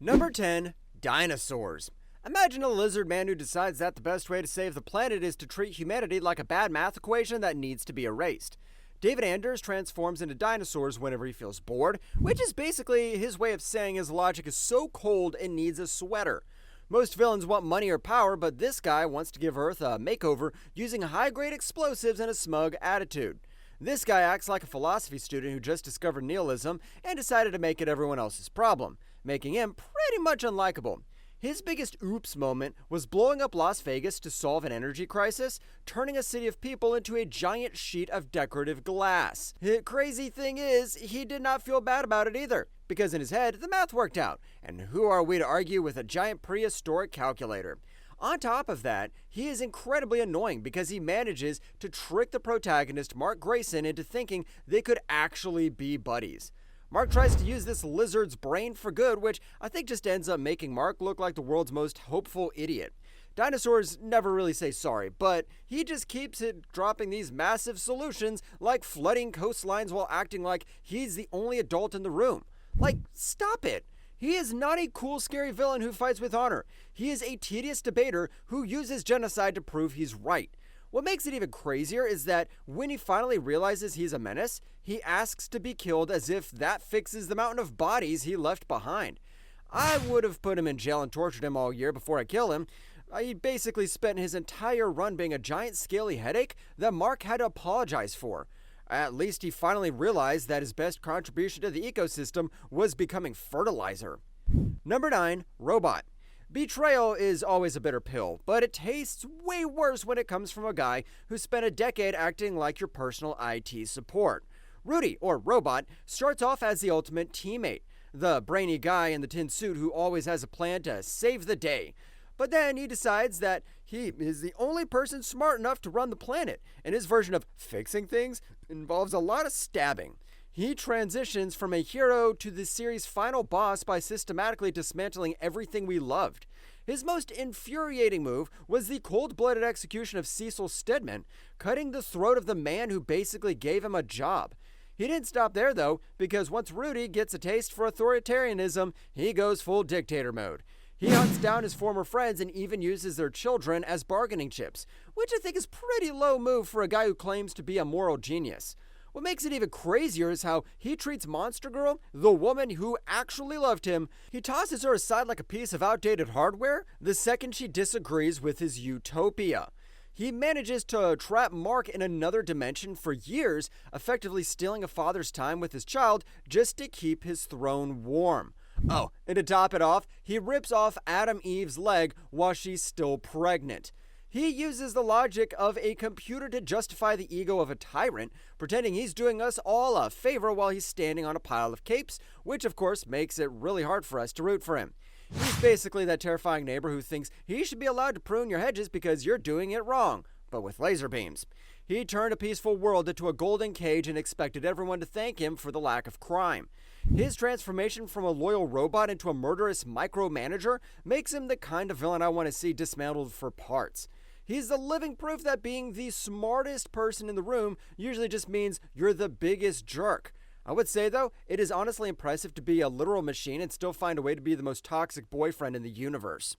Number 10. Dinosaurs. Imagine a lizard man who decides that the best way to save the planet is to treat humanity like a bad math equation that needs to be erased. David Anders transforms into dinosaurs whenever he feels bored, which is basically his way of saying his logic is so cold it needs a sweater. Most villains want money or power, but this guy wants to give Earth a makeover using high-grade explosives and a smug attitude. This guy acts like a philosophy student who just discovered nihilism and decided to make it everyone else's problem, making him pretty much unlikable. His biggest oops moment was blowing up Las Vegas to solve an energy crisis, turning a city of people into a giant sheet of decorative glass. The crazy thing is, he did not feel bad about it either, because in his head, the math worked out, and who are we to argue with a giant prehistoric calculator? On top of that, he is incredibly annoying because he manages to trick the protagonist, Mark Grayson, into thinking they could actually be buddies. Mark tries to use this lizard's brain for good, which I think just ends up making Mark look like the world's most hopeful idiot. Dinosaurs never really say sorry, but he just keeps it dropping these massive solutions like flooding coastlines while acting like he's the only adult in the room. Like, stop it! He is not a cool, scary villain who fights with honor. He is a tedious debater who uses genocide to prove he's right. What makes it even crazier is that when he finally realizes he's a menace, he asks to be killed as if that fixes the mountain of bodies he left behind. I would have put him in jail and tortured him all year before I kill him. He basically spent his entire run being a giant scaly headache that Mark had to apologize for. At least he finally realized that his best contribution to the ecosystem was becoming fertilizer. Number 9. Robot. Betrayal is always a bitter pill, but it tastes way worse when it comes from a guy who spent a decade acting like your personal IT support. Rudy, or Robot, starts off as the ultimate teammate, the brainy guy in the tin suit who always has a plan to save the day. But then he decides that he is the only person smart enough to run the planet, and his version of fixing things involves a lot of stabbing. He transitions from a hero to the series' final boss by systematically dismantling everything we loved. His most infuriating move was the cold-blooded execution of Cecil Stedman, cutting the throat of the man who basically gave him a job. He didn't stop there, though, because once Rudy gets a taste for authoritarianism, he goes full dictator mode. He hunts down his former friends and even uses their children as bargaining chips, which I think is pretty low move for a guy who claims to be a moral genius. What makes it even crazier is how he treats Monster Girl, the woman who actually loved him. He tosses her aside like a piece of outdated hardware the second she disagrees with his utopia. He manages to trap Mark in another dimension for years, effectively stealing a father's time with his child just to keep his throne warm. Oh, and to top it off, he rips off Adam Eve's leg while she's still pregnant. He uses the logic of a computer to justify the ego of a tyrant, pretending he's doing us all a favor while he's standing on a pile of capes, which of course makes it really hard for us to root for him. He's basically that terrifying neighbor who thinks he should be allowed to prune your hedges because you're doing it wrong, but with laser beams. He turned a peaceful world into a golden cage and expected everyone to thank him for the lack of crime. His transformation from a loyal robot into a murderous micromanager makes him the kind of villain I want to see dismantled for parts. He's the living proof that being the smartest person in the room usually just means you're the biggest jerk. I would say, though, it is honestly impressive to be a literal machine and still find a way to be the most toxic boyfriend in the universe.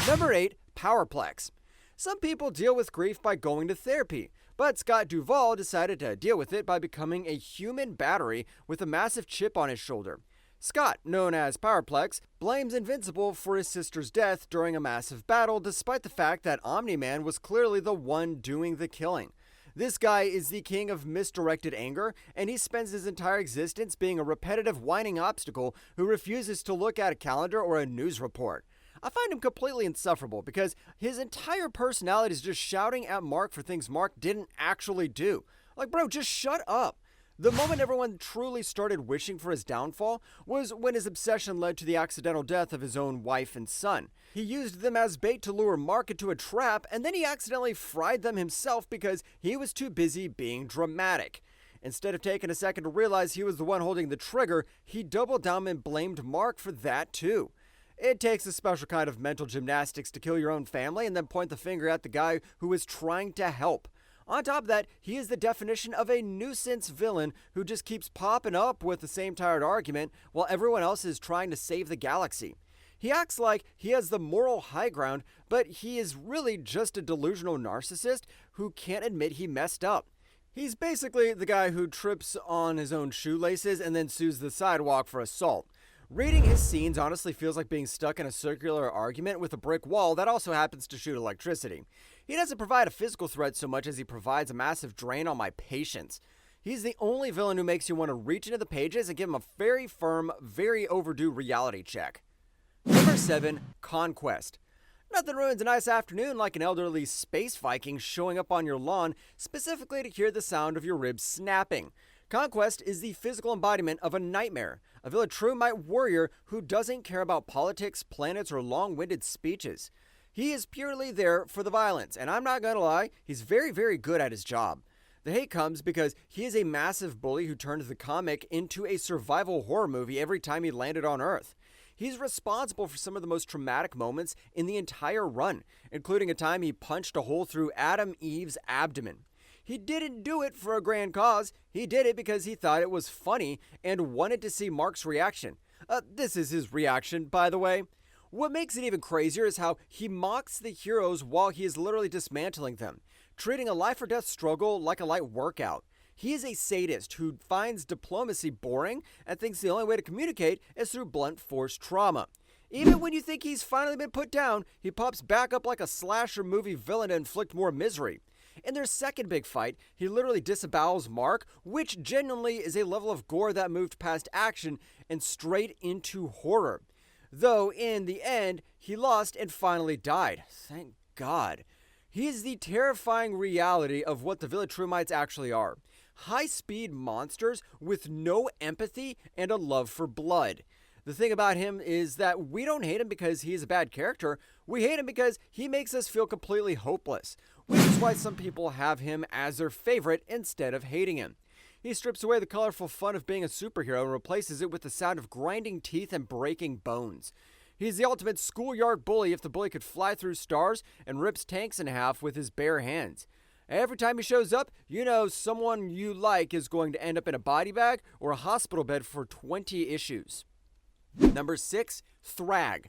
Number 8. Powerplex. Some people deal with grief by going to therapy, but Scott Duvall decided to deal with it by becoming a human battery with a massive chip on his shoulder. Scott, known as Powerplex, blames Invincible for his sister's death during a massive battle, despite the fact that Omni-Man was clearly the one doing the killing. This guy is the king of misdirected anger, and he spends his entire existence being a repetitive whining obstacle who refuses to look at a calendar or a news report. I find him completely insufferable because his entire personality is just shouting at Mark for things Mark didn't actually do. Like, bro, just shut up. The moment everyone truly started wishing for his downfall was when his obsession led to the accidental death of his own wife and son. He used them as bait to lure Mark into a trap, and then he accidentally fried them himself because he was too busy being dramatic. Instead of taking a second to realize he was the one holding the trigger, he doubled down and blamed Mark for that too. It takes a special kind of mental gymnastics to kill your own family and then point the finger at the guy who is trying to help. On top of that, he is the definition of a nuisance villain who just keeps popping up with the same tired argument while everyone else is trying to save the galaxy. He acts like he has the moral high ground, but he is really just a delusional narcissist who can't admit he messed up. He's basically the guy who trips on his own shoelaces and then sues the sidewalk for assault. Reading his scenes honestly feels like being stuck in a circular argument with a brick wall that also happens to shoot electricity. He doesn't provide a physical threat so much as he provides a massive drain on my patience. He's the only villain who makes you want to reach into the pages and give him a very firm, very overdue reality check. Number 7, Conquest. Nothing ruins a nice afternoon like an elderly space Viking showing up on your lawn specifically to hear the sound of your ribs snapping. Conquest is the physical embodiment of a nightmare, a Viltrumite warrior who doesn't care about politics, planets, or long-winded speeches. He is purely there for the violence, and I'm not gonna lie, he's very, very good at his job. The hate comes because he is a massive bully who turned the comic into a survival horror movie every time he landed on Earth. He's responsible for some of the most traumatic moments in the entire run, including a time he punched a hole through Adam Eve's abdomen. He didn't do it for a grand cause, he did it because he thought it was funny and wanted to see Mark's reaction. This is his reaction, by the way. What makes it even crazier is how he mocks the heroes while he is literally dismantling them, treating a life or death struggle like a light workout. He is a sadist who finds diplomacy boring and thinks the only way to communicate is through blunt force trauma. Even when you think he's finally been put down, he pops back up like a slasher movie villain to inflict more misery. In their second big fight, he literally disembowels Mark, which genuinely is a level of gore that moved past action and straight into horror. Though, in the end, he lost and finally died. Thank God. He is the terrifying reality of what the Viltrumites actually are. High-speed monsters with no empathy and a love for blood. The thing about him is that we don't hate him because he's a bad character. We hate him because he makes us feel completely hopeless, which is why some people have him as their favorite instead of hating him. He strips away the colorful fun of being a superhero and replaces it with the sound of grinding teeth and breaking bones. He's the ultimate schoolyard bully if the bully could fly through stars and rips tanks in half with his bare hands. Every time he shows up, you know someone you like is going to end up in a body bag or a hospital bed for 20 issues. Number 6, Thragg.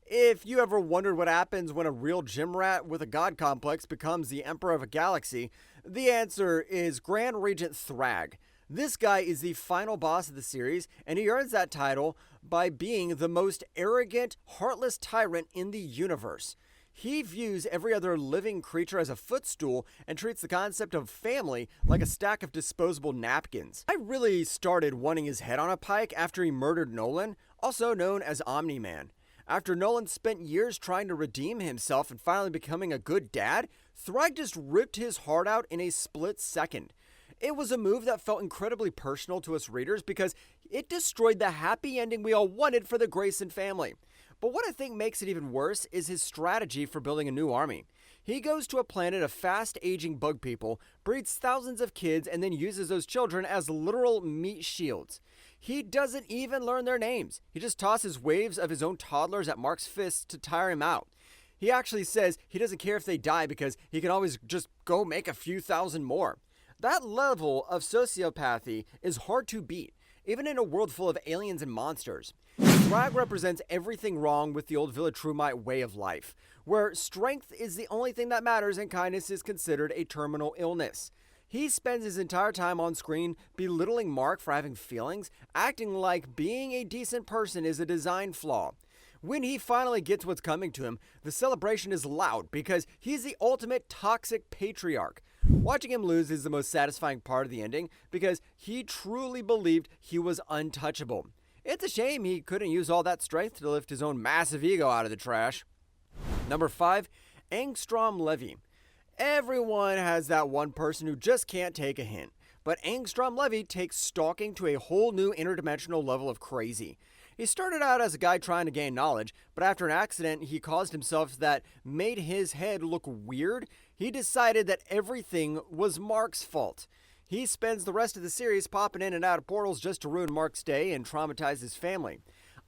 If you ever wondered what happens when a real gym rat with a god complex becomes the emperor of a galaxy, the answer is Grand Regent Thragg. This guy is the final boss of the series, and he earns that title by being the most arrogant, heartless tyrant in the universe. He views every other living creature as a footstool and treats the concept of family like a stack of disposable napkins. I really started wanting his head on a pike after he murdered Nolan, also known as Omni-Man. After Nolan spent years trying to redeem himself and finally becoming a good dad, Thragg just ripped his heart out in a split second. It was a move that felt incredibly personal to us readers because it destroyed the happy ending we all wanted for the Grayson family. But what I think makes it even worse is his strategy for building a new army. He goes to a planet of fast-aging bug people, breeds thousands of kids, and then uses those children as literal meat shields. He doesn't even learn their names. He just tosses waves of his own toddlers at Mark's fists to tire him out. He actually says he doesn't care if they die because he can always just go make a few thousand more. That level of sociopathy is hard to beat, even in a world full of aliens and monsters. Thragg represents everything wrong with the old Viltrumite way of life, where strength is the only thing that matters and kindness is considered a terminal illness. He spends his entire time on screen belittling Mark for having feelings, acting like being a decent person is a design flaw. When he finally gets what's coming to him, the celebration is loud because he's the ultimate toxic patriarch. Watching him lose is the most satisfying part of the ending because he truly believed he was untouchable. It's a shame he couldn't use all that strength to lift his own massive ego out of the trash. Number 5, Angstrom Levy. Everyone has that one person who just can't take a hint, but Angstrom Levy takes stalking to a whole new interdimensional level of crazy. He started out as a guy trying to gain knowledge, but after an accident he caused himself that made his head look weird. He decided that everything was Mark's fault. He spends the rest of the series popping in and out of portals just to ruin Mark's day and traumatize his family.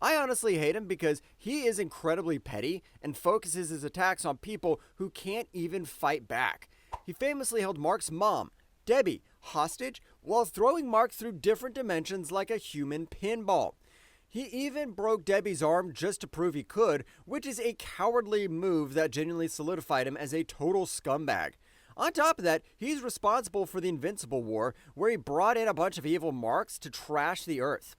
I honestly hate him because he is incredibly petty and focuses his attacks on people who can't even fight back. He famously held Mark's mom, Debbie, hostage while throwing Mark through different dimensions like a human pinball. He even broke Debbie's arm just to prove he could, which is a cowardly move that genuinely solidified him as a total scumbag. On top of that, he's responsible for the Invincible War, where he brought in a bunch of evil Marks to trash the Earth.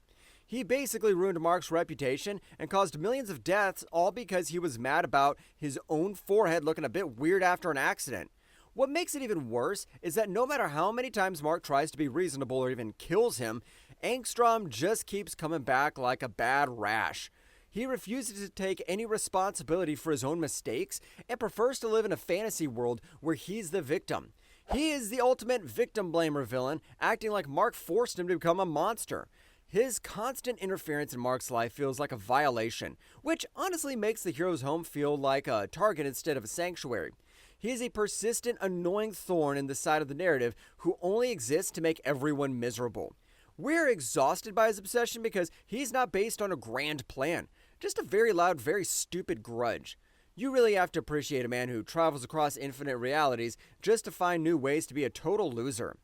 He basically ruined Mark's reputation and caused millions of deaths, all because he was mad about his own forehead looking a bit weird after an accident. What makes it even worse is that no matter how many times Mark tries to be reasonable or even kills him, Angstrom just keeps coming back like a bad rash. He refuses to take any responsibility for his own mistakes and prefers to live in a fantasy world where he's the victim. He is the ultimate victim blamer villain, acting like Mark forced him to become a monster. His constant interference in Mark's life feels like a violation, which honestly makes the hero's home feel like a target instead of a sanctuary. He is a persistent, annoying thorn in the side of the narrative who only exists to make everyone miserable. We're exhausted by his obsession because he's not based on a grand plan, just a very loud, very stupid grudge. You really have to appreciate a man who travels across infinite realities just to find new ways to be a total loser.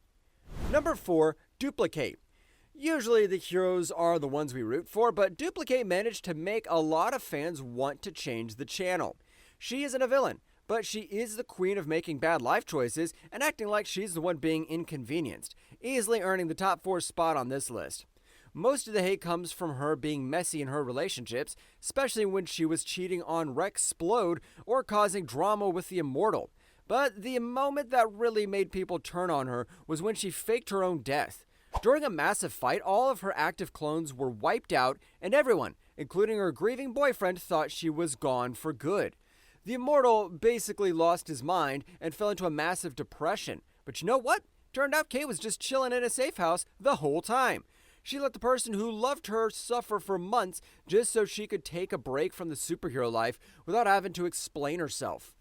Number 4, Duplicate. Usually the heroes are the ones we root for, but Duplicate managed to make a lot of fans want to change the channel. She isn't a villain, but she is the queen of making bad life choices and acting like she's the one being inconvenienced, easily earning the top 4 spot on this list. Most of the hate comes from her being messy in her relationships, especially when she was cheating on Rexplode or causing drama with the Immortal. But the moment that really made people turn on her was when she faked her own death. During a massive fight, all of her active clones were wiped out, and everyone, including her grieving boyfriend, thought she was gone for good. The Immortal basically lost his mind and fell into a massive depression. But you know what? Turned out Kay was just chilling in a safe house the whole time. She let the person who loved her suffer for months just so she could take a break from the superhero life without having to explain herself.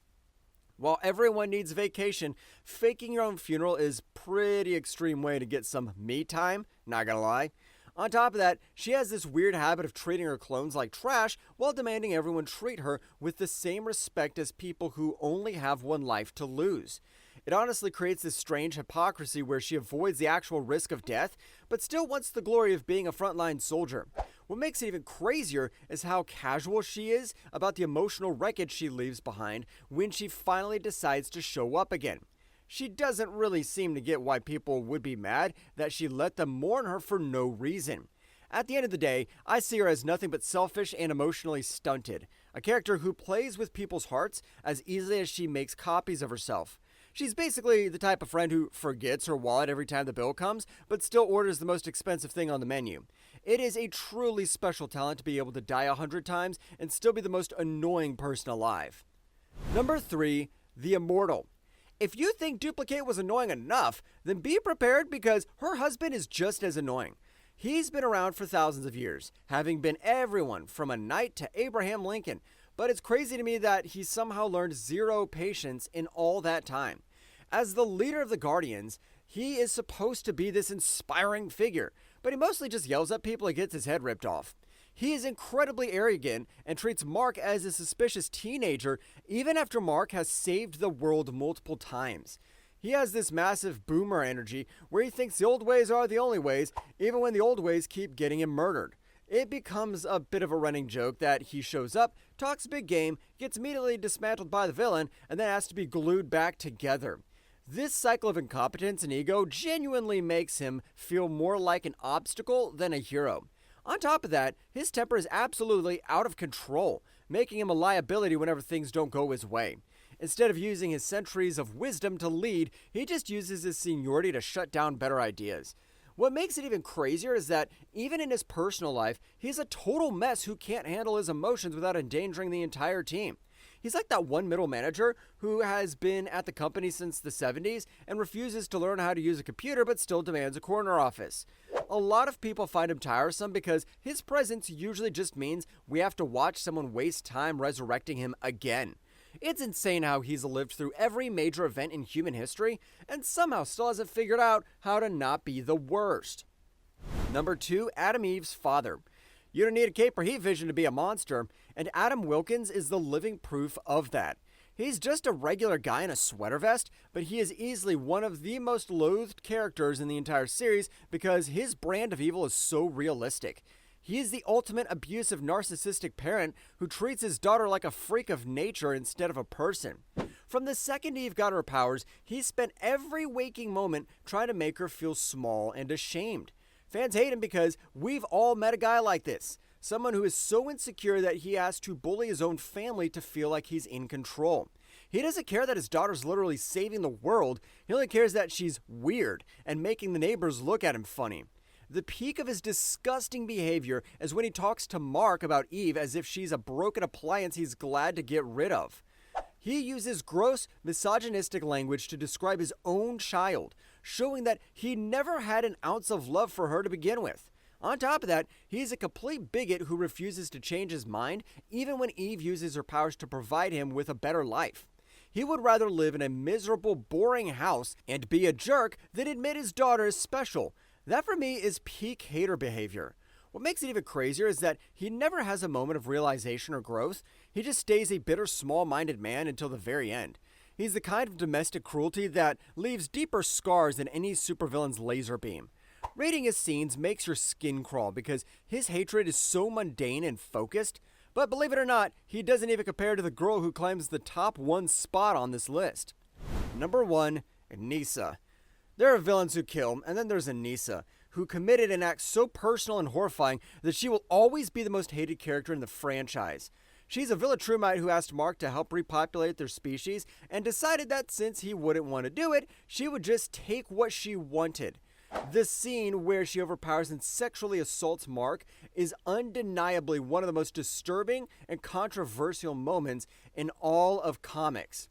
While everyone needs vacation, faking your own funeral is pretty extreme way to get some me time, not gonna lie. On top of that, she has this weird habit of treating her clones like trash while demanding everyone treat her with the same respect as people who only have one life to lose. It honestly creates this strange hypocrisy where she avoids the actual risk of death, but still wants the glory of being a frontline soldier. What makes it even crazier is how casual she is about the emotional wreckage she leaves behind when she finally decides to show up again. She doesn't really seem to get why people would be mad that she let them mourn her for no reason. At the end of the day, I see her as nothing but selfish and emotionally stunted, a character who plays with people's hearts as easily as she makes copies of herself. She's basically the type of friend who forgets her wallet every time the bill comes, but still orders the most expensive thing on the menu. It is a truly special talent to be able to die 100 times and still be the most annoying person alive. Number 3, the Immortal. If you think Duplicate was annoying enough, then be prepared because her husband is just as annoying. He's been around for thousands of years, having been everyone from a knight to Abraham Lincoln, but it's crazy to me that he somehow learned zero patience in all that time. As the leader of the Guardians, he is supposed to be this inspiring figure, but he mostly just yells at people and gets his head ripped off. He is incredibly arrogant and treats Mark as a suspicious teenager even after Mark has saved the world multiple times. He has this massive boomer energy where he thinks the old ways are the only ways, even when the old ways keep getting him murdered. It becomes a bit of a running joke that he shows up, talks big game, gets immediately dismantled by the villain, and then has to be glued back together. This cycle of incompetence and ego genuinely makes him feel more like an obstacle than a hero. On top of that, his temper is absolutely out of control, making him a liability whenever things don't go his way. Instead of using his centuries of wisdom to lead, he just uses his seniority to shut down better ideas. What makes it even crazier is that even in his personal life, he's a total mess who can't handle his emotions without endangering the entire team. He's like that one middle manager who has been at the company since the 70s and refuses to learn how to use a computer but still demands a corner office. A lot of people find him tiresome because his presence usually just means we have to watch someone waste time resurrecting him again. It's insane how he's lived through every major event in human history and somehow still hasn't figured out how to not be the worst. Number 2, Adam Eve's father. You don't need a cape or heat vision to be a monster, and Adam Wilkins is the living proof of that. He's just a regular guy in a sweater vest, but he is easily one of the most loathed characters in the entire series because his brand of evil is so realistic. He is the ultimate abusive narcissistic parent who treats his daughter like a freak of nature instead of a person. From the second Eve got her powers, he spent every waking moment trying to make her feel small and ashamed. Fans hate him because we've all met a guy like this. Someone who is so insecure that he has to bully his own family to feel like he's in control. He doesn't care that his daughter's literally saving the world. He only cares that she's weird and making the neighbors look at him funny. The peak of his disgusting behavior is when he talks to Mark about Eve as if she's a broken appliance he's glad to get rid of. He uses gross, misogynistic language to describe his own child, showing that he never had an ounce of love for her to begin with. On top of that, he's a complete bigot who refuses to change his mind, even when Eve uses her powers to provide him with a better life. He would rather live in a miserable, boring house and be a jerk than admit his daughter is special. That for me is peak hater behavior. What makes it even crazier is that he never has a moment of realization or growth. He just stays a bitter, small-minded man until the very end. He's the kind of domestic cruelty that leaves deeper scars than any supervillain's laser beam. Reading his scenes makes your skin crawl because his hatred is so mundane and focused, but believe it or not, he doesn't even compare to the girl who claims the top one spot on this list. Number 1, Anissa. There are villains who kill, and then there's Anissa, who committed an act so personal and horrifying that she will always be the most hated character in the franchise. She's a Villatrumite who asked Mark to help repopulate their species and decided that since he wouldn't want to do it, she would just take what she wanted. The scene where she overpowers and sexually assaults Mark is undeniably one of the most disturbing and controversial moments in all of comics.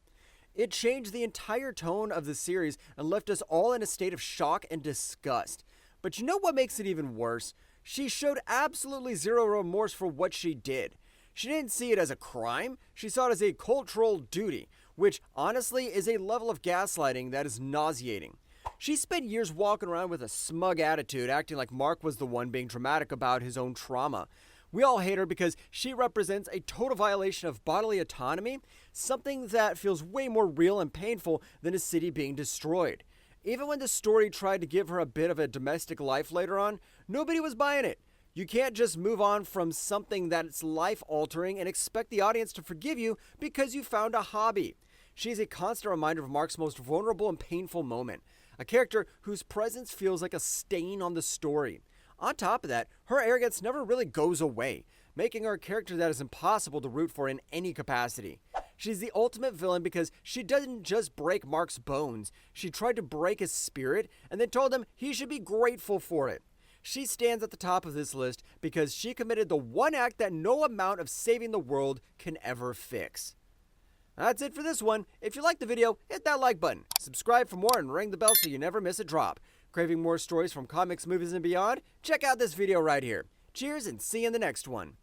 It changed the entire tone of the series and left us all in a state of shock and disgust. But you know what makes it even worse? She showed absolutely zero remorse for what she did. She didn't see it as a crime, she saw it as a cultural duty, which honestly is a level of gaslighting that is nauseating. She spent years walking around with a smug attitude, acting like Mark was the one being dramatic about his own trauma. We all hate her because she represents a total violation of bodily autonomy, something that feels way more real and painful than a city being destroyed. Even when the story tried to give her a bit of a domestic life later on, nobody was buying it. You can't just move on from something that's life-altering and expect the audience to forgive you because you found a hobby. She's a constant reminder of Mark's most vulnerable and painful moment. A character whose presence feels like a stain on the story. On top of that, her arrogance never really goes away, making her a character that is impossible to root for in any capacity. She's the ultimate villain because she doesn't just break Mark's bones, she tried to break his spirit and then told him he should be grateful for it. She stands at the top of this list because she committed the one act that no amount of saving the world can ever fix. That's it for this one. If you liked the video, hit that like button, subscribe for more, and ring the bell so you never miss a drop. Craving more stories from comics, movies, and beyond? Check out this video right here. Cheers and see you in the next one.